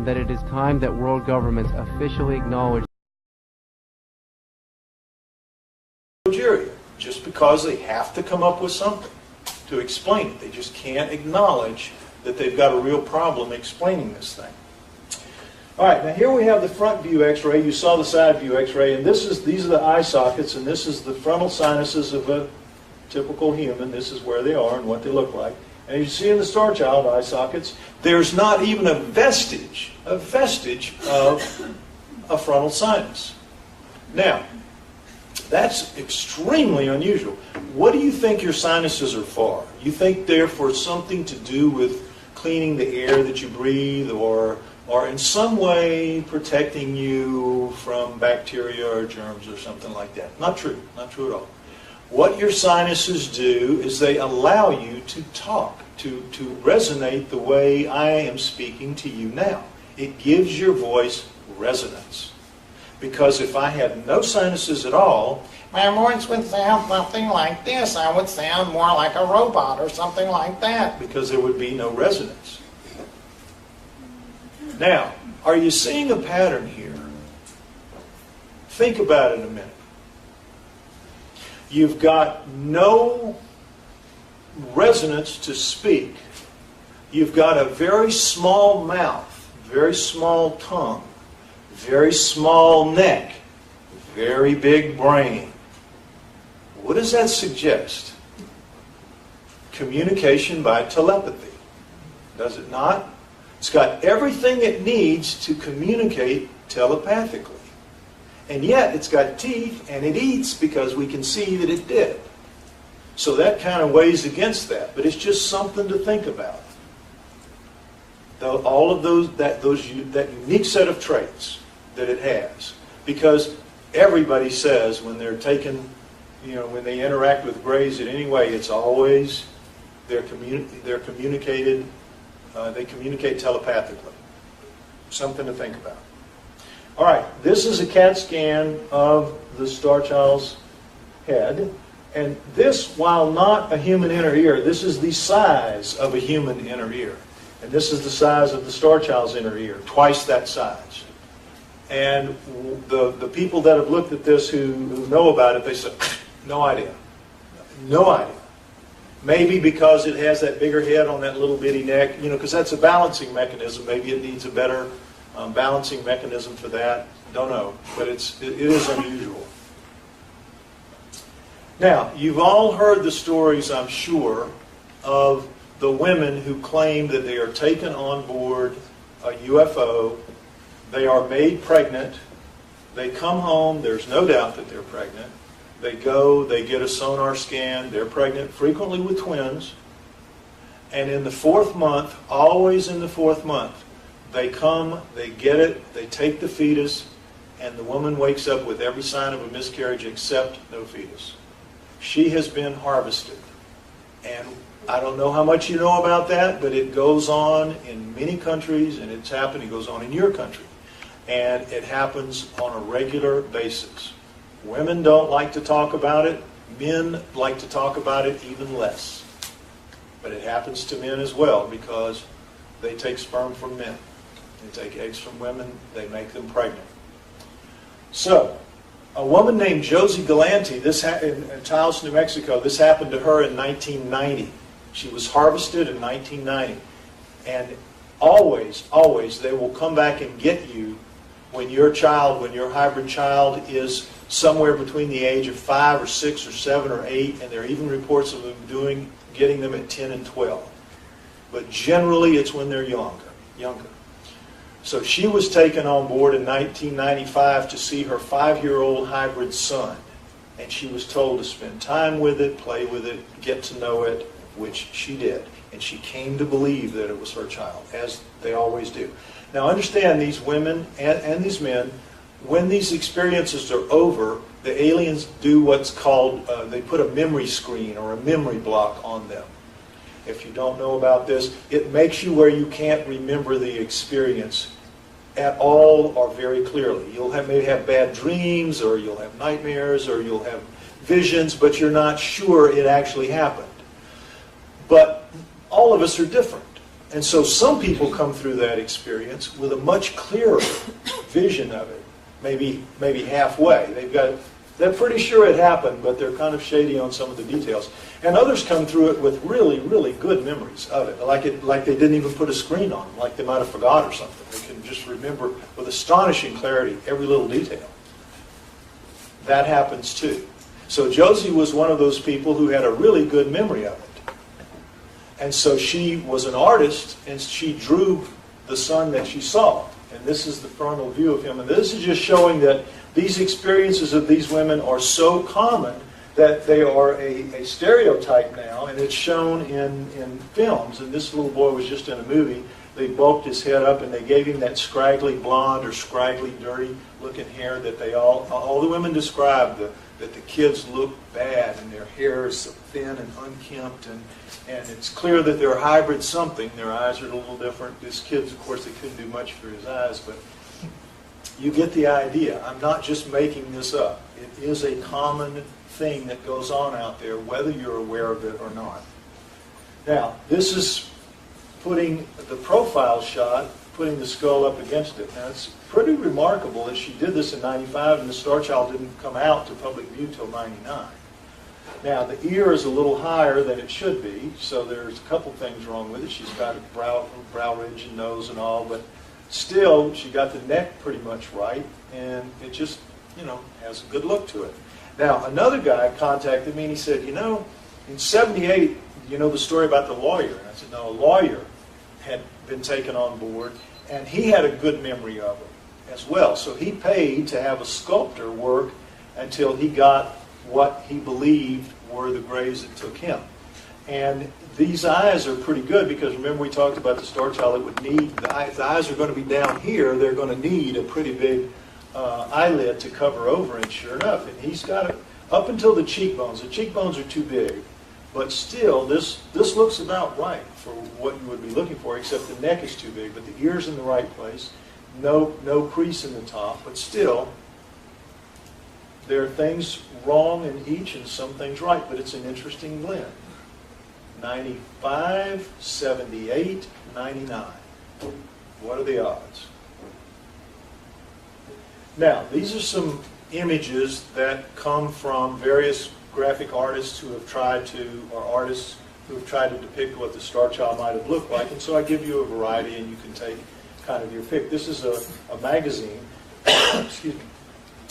and that it is time that world governments officially acknowledge Algeria, just because they have to come up with something to explain it. They just can't acknowledge that they've got a real problem explaining this thing. All right, now here we have the front view x-ray. You saw the side view x-ray, and these are the eye sockets, and this is the frontal sinuses of a typical human. This is where they are and what they look like. And as you see in the Starchild eye sockets, there's not even a vestige of a frontal sinus. Now, that's extremely unusual. What do you think your sinuses are for? You think they're for something to do with cleaning the air that you breathe, or in some way protecting you from bacteria or germs or something like that? Not true. Not true at all. What your sinuses do is they allow you to talk, to resonate the way I am speaking to you now. It gives your voice resonance. Because if I had no sinuses at all, my voice would sound something like this. I would sound more like a robot or something like that. because there would be no resonance. Now, are you seeing a pattern here? Think about it a minute. You've got no resonance to speak. You've got a very small mouth, very small tongue, very small neck, very big brain. What does that suggest? Communication by telepathy. Does it not? It's got everything it needs to communicate telepathically. And yet it's got teeth and it eats because we can see that it did. So that kind of weighs against that, but it's just something to think about. All of that unique set of traits that it has, because everybody says when they're taken, when they interact with grays in any way, it's always they communicate telepathically. Something to think about. All right, this is a CAT scan of the Starchild's head. And this, while not a human inner ear, this is the size of a human inner ear. And this is the size of the Starchild's inner ear, twice that size. And the people that have looked at this who know about it, they say, no idea. No idea. Maybe because it has that bigger head on that little bitty neck, because that's a balancing mechanism. Maybe it needs a better balancing mechanism for that. Don't know. But it is unusual. Now, you've all heard the stories, I'm sure, of the women who claim that they are taken on board a UFO. They are made pregnant. They come home. There's no doubt that they're pregnant. They go, they get a sonar scan. They're pregnant, frequently with twins. And in the 4th month, always in the 4th month, they come, they get it, they take the fetus, and the woman wakes up with every sign of a miscarriage except no fetus. She has been harvested. And I don't know how much you know about that, but it goes on in many countries, and it's happening. It goes on in your country. And it happens on a regular basis. Women don't like to talk about it. Men like to talk about it even less. But it happens to men as well, because they take sperm from men. They take eggs from women. They make them pregnant. So, a woman named Josie Galante, in Taos, New Mexico, this happened to her in 1990. She was harvested in 1990. And always, always, they will come back and get you when your hybrid child is somewhere between the age of 5 or 6 or 7 or 8, and there are even reports of them getting them at 10 and 12. But generally, it's when they're younger. So she was taken on board in 1995 to see her 5-year-old hybrid son. And she was told to spend time with it, play with it, get to know it, which she did. And she came to believe that it was her child, as they always do. Now understand, these women and these men, when these experiences are over, the aliens do what's called, they put a memory screen or a memory block on them. If you don't know about this, it makes you where you can't remember the experience at all or very clearly. You'll maybe have bad dreams, or you'll have nightmares, or you'll have visions, but you're not sure it actually happened. But all of us are different. And so some people come through that experience with a much clearer vision of it, maybe halfway. They're pretty sure it happened, but they're kind of shady on some of the details. And others come through it with really, really good memories of it, like they didn't even put a screen on, like they might have forgot or something. They can just remember with astonishing clarity every little detail. That happens too. So Josie was one of those people who had a really good memory of it. And so she was an artist, and she drew the son that she saw. And this is the frontal view of him. And this is just showing that these experiences of these women are so common that they are a stereotype now, and it's shown in films. And this little boy was just in a movie. They bulked his head up, and they gave him that scraggly blonde or scraggly dirty looking hair that all the women described, that the kids look bad, and their hair is so thin and unkempt, and it's clear that they're hybrid something. Their eyes are a little different. These kids, of course, they couldn't do much for his eyes, but you get the idea. I'm not just making this up. It is a common thing that goes on out there, whether you're aware of it or not. Now, this is putting the profile shot, putting the skull up against it. Now, it's pretty remarkable that she did this in 95, and the Starchild didn't come out to public view till 99. Now, the ear is a little higher than it should be, so there's a couple things wrong with it. She's got a brow ridge and nose and all, but still, she got the neck pretty much right, and it just, has a good look to it. Now, another guy contacted me, and he said, in 78, the story about the lawyer? And I said, no, a lawyer had been taken on board, and he had a good memory of it as well. So he paid to have a sculptor work until he got what he believed were the graves that took him. And these eyes are pretty good, because remember we talked about the Starchild. It would need, the eyes are going to be down here. They're going to need a pretty big eyelid to cover over, and sure enough, and he's got it up until the cheekbones. The cheekbones are too big, but still, this looks about right for what you would be looking for, except the neck is too big, but the ear's in the right place. No crease in the top, but still, there are things wrong in each and some things right, but it's an interesting blend. 95, 78, 99. What are the odds? Now, these are some images that come from various graphic artists who have tried to, or artists who have tried to depict what the Starchild might have looked like, and so I give you a variety, and you can take kind of your pick. This is a magazine, excuse me,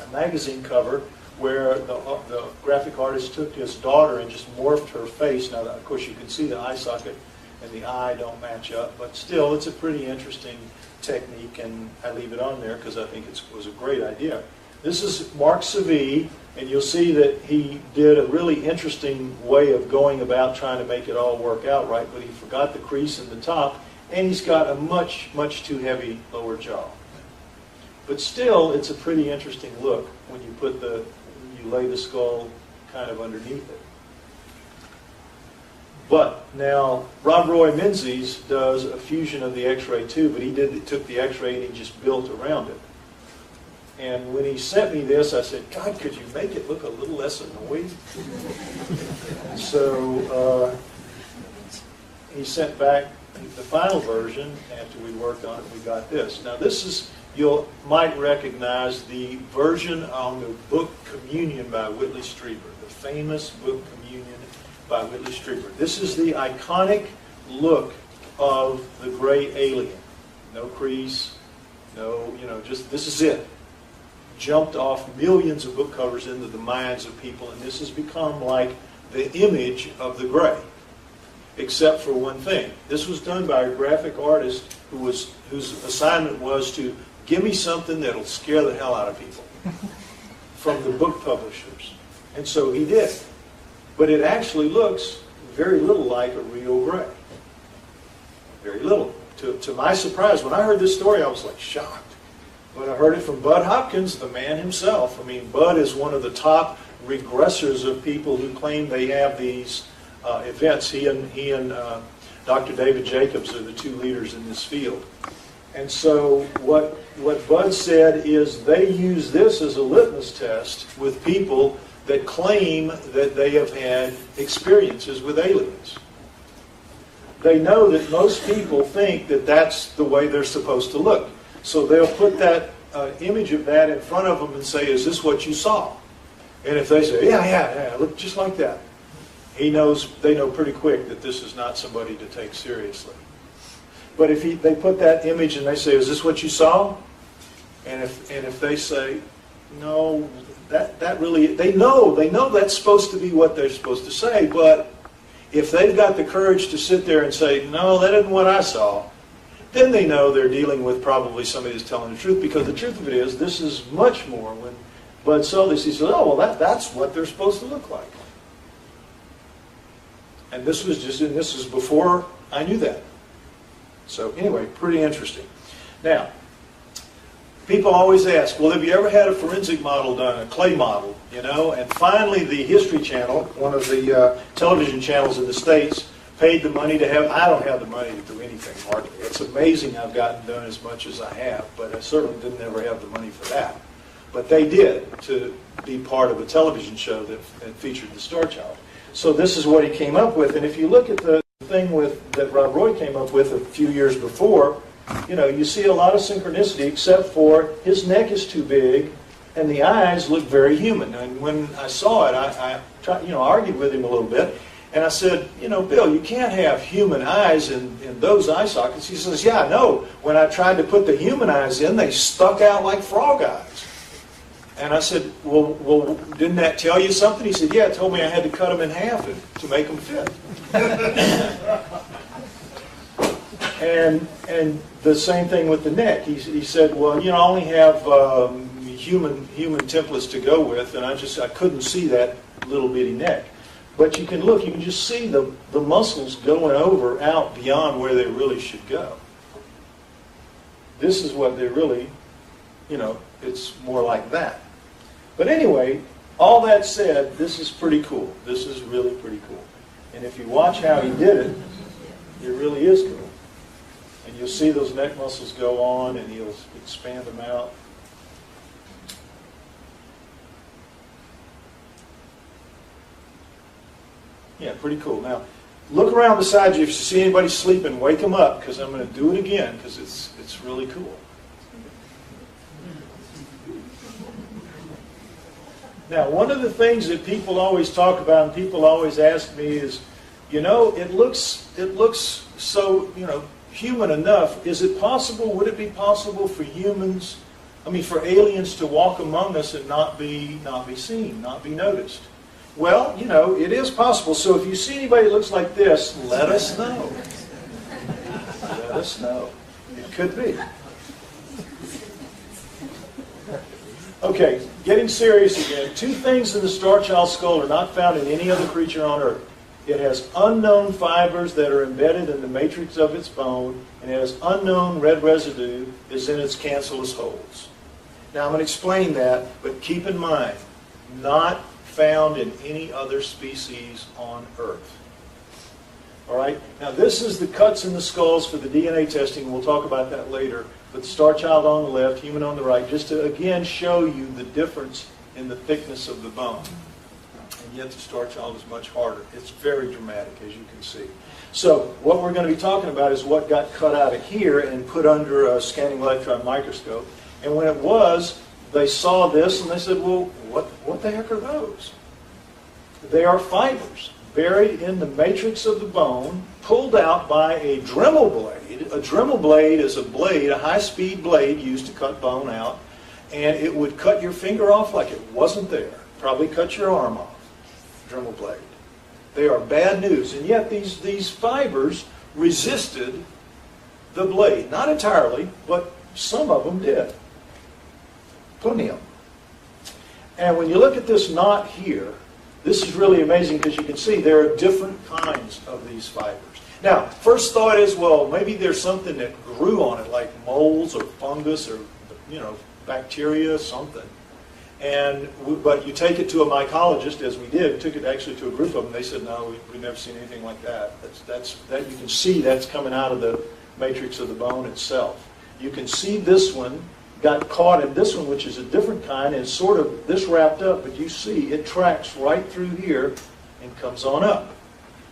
a magazine cover where the graphic artist took his daughter and just morphed her face. Now, of course, you can see the eye socket and the eye don't match up, but still, it's a pretty interesting technique, and I leave it on there because I think it was a great idea. This is Mark Savy, and you'll see that he did a really interesting way of going about trying to make it all work out right, but he forgot the crease in the top, and he's got a much, much too heavy lower jaw. But still, it's a pretty interesting look when you lay the skull kind of underneath it. But now, Rob Roy Menzies does a fusion of the X-ray too, but he took the X-ray and he just built around it. And when he sent me this, I said, God, could you make it look a little less annoying? So he sent back the final version. After we worked on it, we got this. Now this is, you might recognize the version on the book Communion by Whitley Strieber, the famous book Communion by Whitley Strieber. This is the iconic look of the gray alien. No crease, just this is it. Jumped off millions of book covers into the minds of people, and this has become like the image of the gray, except for one thing. This was done by a graphic artist whose assignment was to give me something that'll scare the hell out of people from the book publishers. And so he did. But it actually looks very little like a real gray. Very little. To my surprise, when I heard this story, I was like shocked. When I heard it from Bud Hopkins, the man himself. I mean, Bud is one of the top regressors of people who claim they have these events. He and Dr. David Jacobs are the two leaders in this field. And so what Bud said is they use this as a litmus test with people that claim that they have had experiences with aliens. they know that most people think that that's the way they're supposed to look. So they'll put that image of that in front of them and say, is this what you saw? And if they say, yeah, look just like that, they know pretty quick that this is not somebody to take seriously. But if they put that image and they say, is this what you saw? And if they say, no, that really, they know that's supposed to be what they're supposed to say, but if they've got the courage to sit there and say, no, that isn't what I saw, then they know they're dealing with probably somebody who's telling the truth, because the truth of it is, this is much more. When Bud saw this, he said, oh, well, that's what they're supposed to look like. And this is before I knew that. So anyway, pretty interesting. Now, people always ask, well, have you ever had a forensic model done, a clay model, And finally, the History Channel, one of the television channels in the States, paid the money to have, I don't have the money to do anything hardly. It's amazing I've gotten done as much as I have, but I certainly didn't ever have the money for that. But they did, to be part of a television show that featured the Starchild. So this is what he came up with, and if you look at the thing that Rob Roy came up with a few years before, you see a lot of synchronicity, except for his neck is too big and the eyes look very human. And when I saw it, I tried, argued with him a little bit, and I said, Bill, you can't have human eyes in those eye sockets. He says, yeah, I know. When I tried to put the human eyes in, they stuck out like frog eyes. And I said, well, didn't that tell you something? He said, yeah, it told me I had to cut them in half to make them fit. And the same thing with the neck. He said, well, I only have human templates to go with, and I couldn't see that little bitty neck. But you can look, you can just see the muscles going out beyond where they really should go. This is what they really, it's more like that. But anyway, all that said, this is pretty cool. This is really pretty cool. And if you watch how he did it, it really is cool. And you'll see those neck muscles go on, and he'll expand them out. Yeah, pretty cool. Now, look around beside you. If you see anybody sleeping, wake them up, because I'm going to do it again, because it's really cool. Now, one of the things that people always talk about and people always ask me is, it looks so, human enough. Is it possible, would it be possible for for aliens to walk among us and not be seen, not be noticed? Well, it is possible. So if you see anybody that looks like this, let us know. Let us know. It could be. Okay, getting serious again. Two things in the Starchild skull are not found in any other creature on Earth. It has unknown fibers that are embedded in the matrix of its bone, and it has unknown red residue is in its cancellous holes. Now I'm going to explain that, but keep in mind, not found in any other species on Earth. All right? Now this is the cuts in the skulls for the DNA testing. We'll talk about that later. But the Starchild on the left, human on the right, just to again show you the difference in the thickness of the bone. And yet the Starchild is much harder. It's very dramatic, as you can see. So what we're going to be talking about is what got cut out of here and put under a scanning electron microscope. And when it was, they saw this and they said, well, what the heck are those? They are fibers buried in the matrix of the bone, pulled out by a Dremel blade. A Dremel blade is a blade, a high-speed blade used to cut bone out, and it would cut your finger off like it wasn't there. Probably cut your arm off. Dremel blade. They are bad news, and yet these fibers resisted the blade. Not entirely, but some of them did. Plenty of them. And when you look at this knot here, this is really amazing because you can see there are different kinds of these fibers. Now, first thought is, well, maybe there's something that grew on it, like molds or fungus or, bacteria, something. But you take it to a mycologist, as we did, took it actually to a group of them. They said, no, we've never seen anything like that. That you can see that's coming out of the matrix of the bone itself. You can see this one got caught in this one, which is a different kind, and sort of this wrapped up, but you see it tracks right through here and comes on up.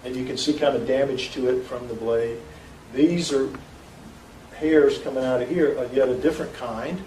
and you can see kind of damage to it from the blade. These are hairs coming out of here, yet a different kind.